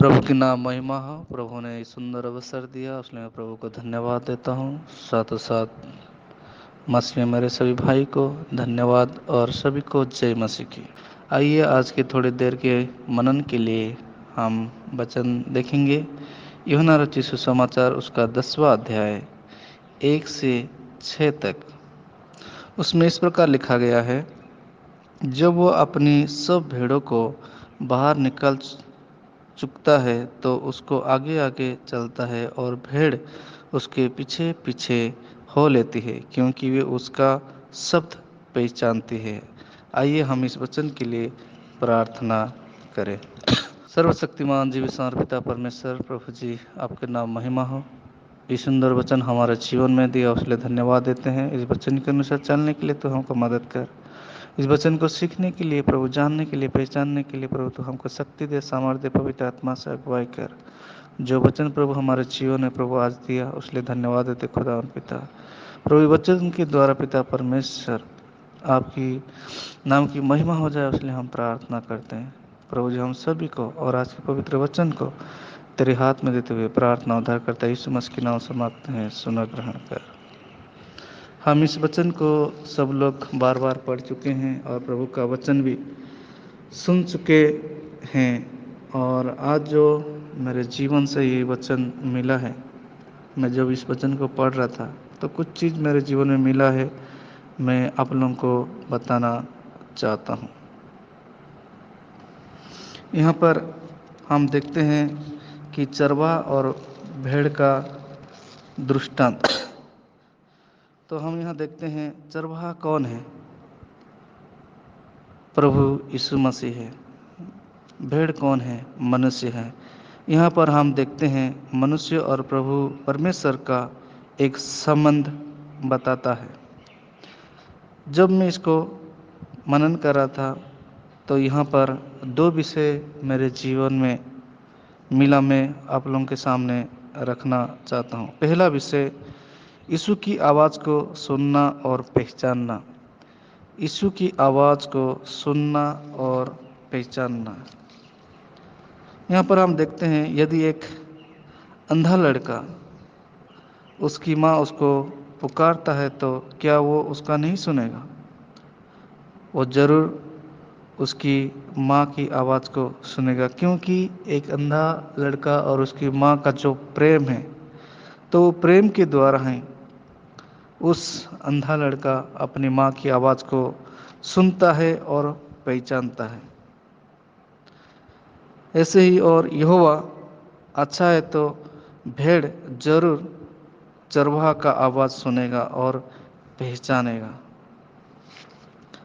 प्रभु की नाम महिमा हो। प्रभु ने ये सुंदर अवसर दिया, उसलिए मैं प्रभु को धन्यवाद देता हूँ। साथों साथ मसीह में मेरे सभी भाई को धन्यवाद और सभी को जय मसीह की। आइए आज के थोड़ी देर के मनन के लिए हम वचन देखेंगे। यूहन्ना रचित सुसमाचार उसका 10वां अध्याय 1 से 6 तक। उसमें इस प्रकार लिखा गया है, जब वो अपनी सब भेड़ों को बाहर निकल चुकता है तो उसको आगे आगे चलता है और भेड़ उसके पीछे पीछे हो लेती है, क्योंकि वे उसका शब्द पहचानती है। आइए हम इस वचन के लिए प्रार्थना करें। सर्वशक्तिमान जीवित पिता परमेश्वर, प्रभु जी आपके नाम महिमा हो। ये सुंदर वचन हमारे जीवन में दिया, उसके लिए धन्यवाद देते हैं। इस वचन के अनुसार चलने के लिए तो हमको मदद कर। इस वचन को सीखने के लिए प्रभु, जानने के लिए, पहचानने के लिए प्रभु तो हमको शक्ति दे, सामर्थ्य, पवित्र आत्मा से अगुवाई कर। जो वचन प्रभु हमारे जीवन में प्रभु आज दिया, उसलिए धन्यवाद देते खुदा पिता। प्रभु वचन के द्वारा पिता परमेश्वर आपकी नाम की महिमा हो जाए, इसलिए हम प्रार्थना करते हैं। प्रभु जी हम सभी को और आज के पवित्र वचन को तेरे हाथ में देते हुए प्रार्थना उद्धार करता है यीशु मसीह के नाम से मांगते हैं, सुन ग्रहण कर। हम इस वचन को सब लोग बार बार पढ़ चुके हैं और प्रभु का वचन भी सुन चुके हैं। और आज जो मेरे जीवन से ये वचन मिला है, मैं जब इस वचन को पढ़ रहा था तो कुछ चीज़ मेरे जीवन में मिला है, मैं आप लोगों को बताना चाहता हूँ। यहाँ पर हम देखते हैं कि चरवाहा और भेड़ का दृष्टांत। तो हम यहाँ देखते हैं चरवाहा कौन है? प्रभु यीशु मसीह है। भेड़ कौन है? मनुष्य है। यहाँ पर हम देखते हैं मनुष्य और प्रभु परमेश्वर का एक संबंध बताता है। जब मैं इसको मनन कर रहा था तो यहाँ पर दो विषय मेरे जीवन में मिला, मैं आप लोगों के सामने रखना चाहता हूँ। पहला विषय, यीशु की आवाज़ को सुनना और पहचानना। यीशु की आवाज़ को सुनना और पहचानना। यहाँ पर हम देखते हैं यदि एक अंधा लड़का, उसकी माँ उसको पुकारता है तो क्या वो उसका नहीं सुनेगा? वो ज़रूर उसकी माँ की आवाज़ को सुनेगा, क्योंकि एक अंधा लड़का और उसकी माँ का जो प्रेम है, तो वो प्रेम के द्वारा है उस अंधा लड़का अपनी माँ की आवाज़ को सुनता है और पहचानता है। ऐसे ही और यहोवा अच्छा है तो भेड़ जरूर चरवाहा का आवाज़ सुनेगा और पहचानेगा।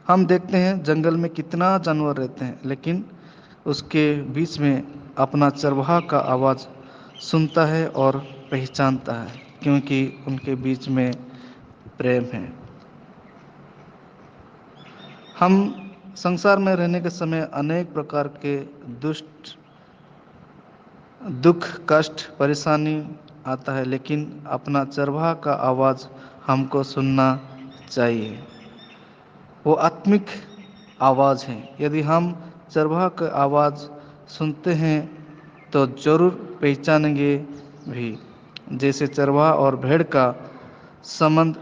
हम देखते हैं जंगल में कितना जानवर रहते हैं, लेकिन उसके बीच में अपना चरवाहा का आवाज़ सुनता है और पहचानता है, क्योंकि उनके बीच में प्रेम है। हम संसार में रहने के समय अनेक प्रकार के दुख, कष्ट, परेशानी आता है, लेकिन अपना चरवाहा का आवाज़ हमको सुनना चाहिए। वो आत्मिक आवाज़ है। यदि हम चरवाहा का आवाज़ सुनते हैं तो ज़रूर पहचानेंगे भी। जैसे चरवाहा और भेड़ का संबंध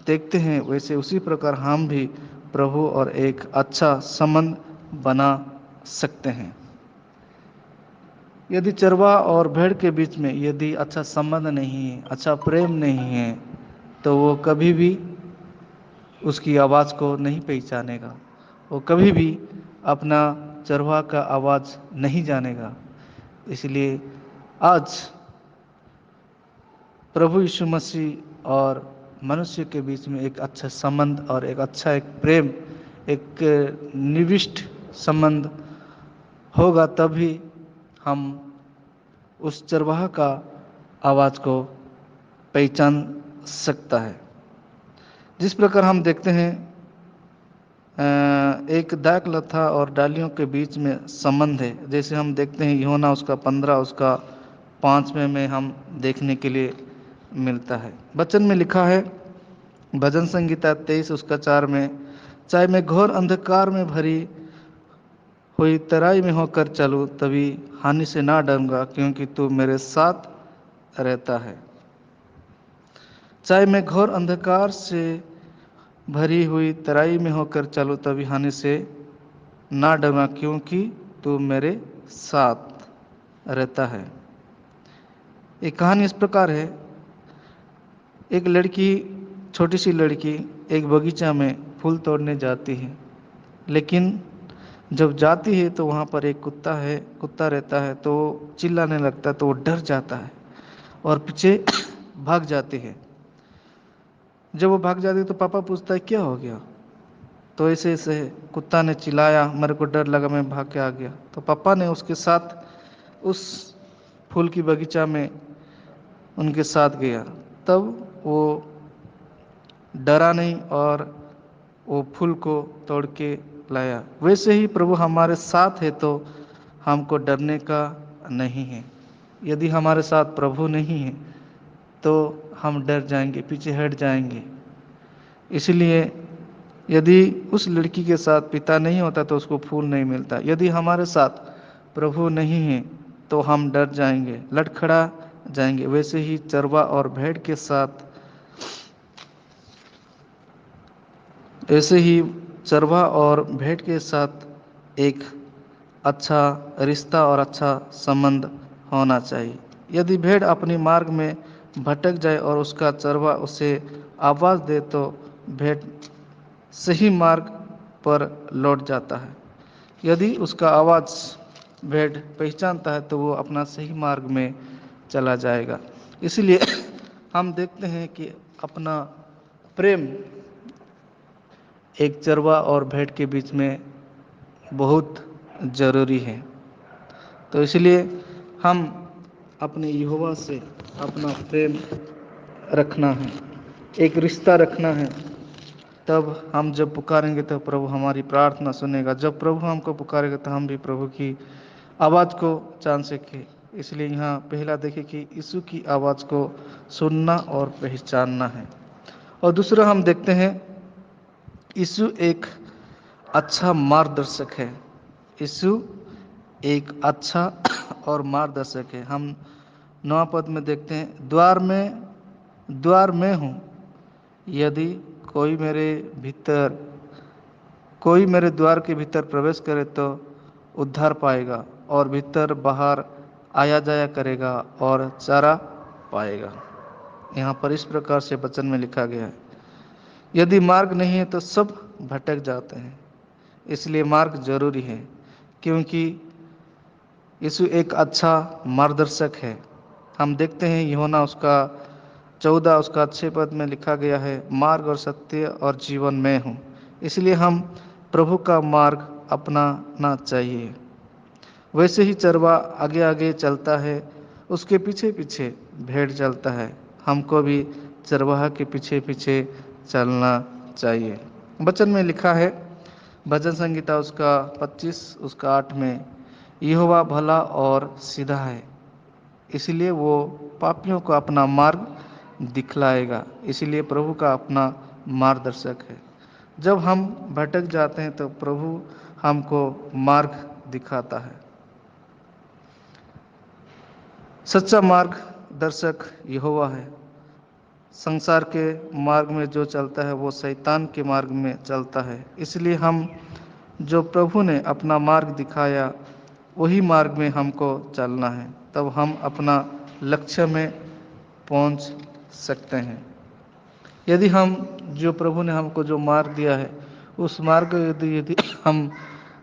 देखते हैं, वैसे उसी प्रकार हम भी प्रभु और एक अच्छा संबंध बना सकते हैं। यदि चरवाहा और भेड़ के बीच में यदि अच्छा संबंध नहीं है, अच्छा प्रेम नहीं है, तो वो कभी भी उसकी आवाज़ को नहीं पहचानेगा। वो कभी भी अपना चरवाहा का आवाज़ नहीं जानेगा। इसलिए आज प्रभु यीशु मसीह और मनुष्य के बीच में एक अच्छा संबंध और एक अच्छा एक प्रेम, एक निविष्ट संबंध होगा, तभी हम उस चरवाहा का आवाज़ को पहचान सकता है। जिस प्रकार हम देखते हैं एक दाखलता और डालियों के बीच में संबंध है। जैसे हम देखते हैं यूहन्ना उसका 15 उसका 5 में हम देखने के लिए मिलता है। वचन में लिखा है, भजन संगीता 23 उसका 4 में, चाहे मैं घोर अंधकार में भरी हुई तराई में होकर चलूं तभी हानि से ना डरूंगा, क्योंकि तू मेरे साथ रहता है। चाहे मैं घोर अंधकार से भरी हुई तराई में होकर चलूं तभी हानि से ना डरूंगा, क्योंकि तू मेरे साथ रहता है। एक कहानी इस प्रकार है। एक लड़की, छोटी सी लड़की एक बगीचा में फूल तोड़ने जाती है, लेकिन जब जाती है तो वहाँ पर एक कुत्ता रहता है, तो चिल्लाने लगता है, तो वो डर जाता है और पीछे भाग जाती है। जब वो भाग जाती है तो पापा पूछता है क्या हो गया, तो ऐसे ऐसे कुत्ता ने चिल्लाया, मेरे को डर लगा, मैं भाग के आ गया। तो पापा ने उसके साथ उस फूल की बगीचा में उनके साथ गया, तब वो डरा नहीं और वो फूल को तोड़ के लाया। वैसे ही प्रभु हमारे साथ है तो हमको डरने का नहीं है। यदि हमारे साथ प्रभु नहीं है तो हम डर जाएंगे, पीछे हट जाएंगे। इसलिए यदि उस लड़की के साथ पिता नहीं होता तो उसको फूल नहीं मिलता। यदि हमारे साथ प्रभु नहीं है तो हम डर जाएंगे, लड़खड़ा जाएंगे। वैसे ही चरवा और भेड़ के साथ, ऐसे ही चरवा और भेड़ के साथ एक अच्छा रिश्ता और अच्छा संबंध होना चाहिए। यदि भेड़ अपनी मार्ग में भटक जाए और उसका चरवा उसे आवाज़ दे तो भेड़ सही मार्ग पर लौट जाता है। यदि उसका आवाज़ भेड़ पहचानता है तो वो अपना सही मार्ग में चला जाएगा। इसलिए हम देखते हैं कि अपना प्रेम एक चरवा और भेड़ के बीच में बहुत ज़रूरी है। तो इसलिए हम अपने यहोवा से अपना प्रेम रखना है, एक रिश्ता रखना है। तब हम जब पुकारेंगे तो प्रभु हमारी प्रार्थना सुनेगा। जब प्रभु हमको पुकारेगा तो हम भी प्रभु की आवाज़ को जान सके। इसलिए यहाँ पहला देखें कि यीशु की आवाज़ को सुनना और पहचानना है। और दूसरा हम देखते हैं यीशु एक अच्छा मार्गदर्शक है। यीशु एक अच्छा और मार्गदर्शक है। हम 9 पद में देखते हैं, द्वार में हूँ, यदि कोई मेरे भीतर कोई मेरे द्वार के भीतर प्रवेश करे तो उद्धार पाएगा और भीतर बाहर आया जाया करेगा और चारा पाएगा। यहाँ पर इस प्रकार से वचन में लिखा गया है, यदि मार्ग नहीं है तो सब भटक जाते हैं। इसलिए मार्ग जरूरी है, क्योंकि यीशु एक अच्छा मार्गदर्शक है। हम देखते हैं यूहन्ना उसका 14 उसका 6 पद में लिखा गया है, मार्ग और सत्य और जीवन मैं हूँ। इसलिए हम प्रभु का मार्ग अपनाना चाहिए। वैसे ही चरवा आगे आगे चलता है, उसके पीछे पीछे भेड़ चलता है। हमको भी चरवाहा के पीछे पीछे चलना चाहिए। वचन में लिखा है, भजन संगीता उसका 25 उसका 8 में, यहोवा भला और सीधा है, इसलिए वो पापियों को अपना मार्ग दिखलाएगा। इसलिए प्रभु का अपना मार्गदर्शक है। जब हम भटक जाते हैं तो प्रभु हमको मार्ग दिखाता है। सच्चा मार्गदर्शक यहोवा है। संसार के मार्ग में जो चलता है वो शैतान के मार्ग में चलता है। इसलिए हम जो प्रभु ने अपना मार्ग दिखाया वही मार्ग में हमको चलना है, तब हम अपना लक्ष्य में पहुंच सकते हैं। यदि हम जो प्रभु ने हमको जो मार्ग दिया है उस मार्ग को यदि हम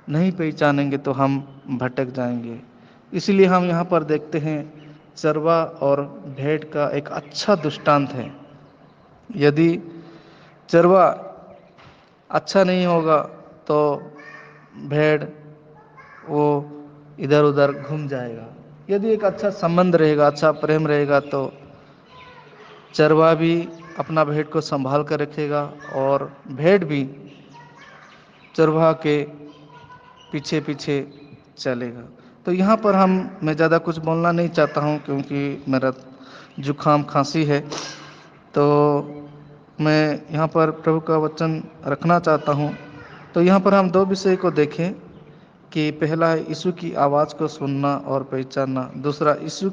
नहीं पहचानेंगे तो हम भटक जाएंगे। इसलिए हम यहाँ पर देखते हैं चरवा और भेड़ का एक अच्छा दृष्टांत है। यदि चरवा अच्छा नहीं होगा तो भेड़ वो इधर उधर घूम जाएगा। यदि एक अच्छा संबंध रहेगा, अच्छा प्रेम रहेगा तो चरवा भी अपना भेड़ को संभाल कर रखेगा और भेड़ भी चरवा के पीछे पीछे चलेगा। तो यहाँ पर मैं ज़्यादा कुछ बोलना नहीं चाहता हूँ, क्योंकि मेरा जुकाम खांसी है। तो मैं यहाँ पर प्रभु का वचन रखना चाहता हूँ। तो यहाँ पर हम दो विषय को देखें कि पहला है यीशु की आवाज़ को सुनना और पहचानना। दूसरा, यीशु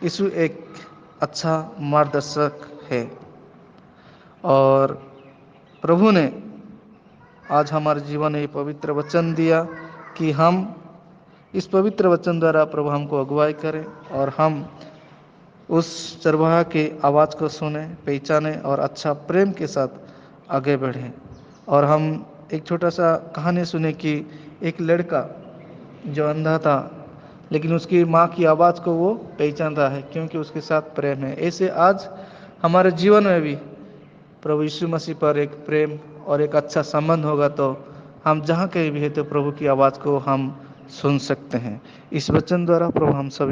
यीशु एक अच्छा मार्गदर्शक है। और प्रभु ने आज हमारे जीवन में ये पवित्र वचन दिया कि हम इस पवित्र वचन द्वारा प्रभु हमको अगुवाई करें और हम उस चरवाहा की आवाज़ को सुने, पहचाने और अच्छा प्रेम के साथ आगे बढ़ें। और हम एक छोटा सा कहानी सुने कि एक लड़का जो अंधा था, लेकिन उसकी माँ की आवाज़ को वो पहचान रहा है क्योंकि उसके साथ प्रेम है। ऐसे आज हमारे जीवन में भी प्रभु यीशु मसीह पर एक प्रेम और एक अच्छा संबंध होगा तो हम जहाँ कहीं भी है तो प्रभु की आवाज़ को हम सुन सकते हैं। इस वचन द्वारा प्रभु हम सभी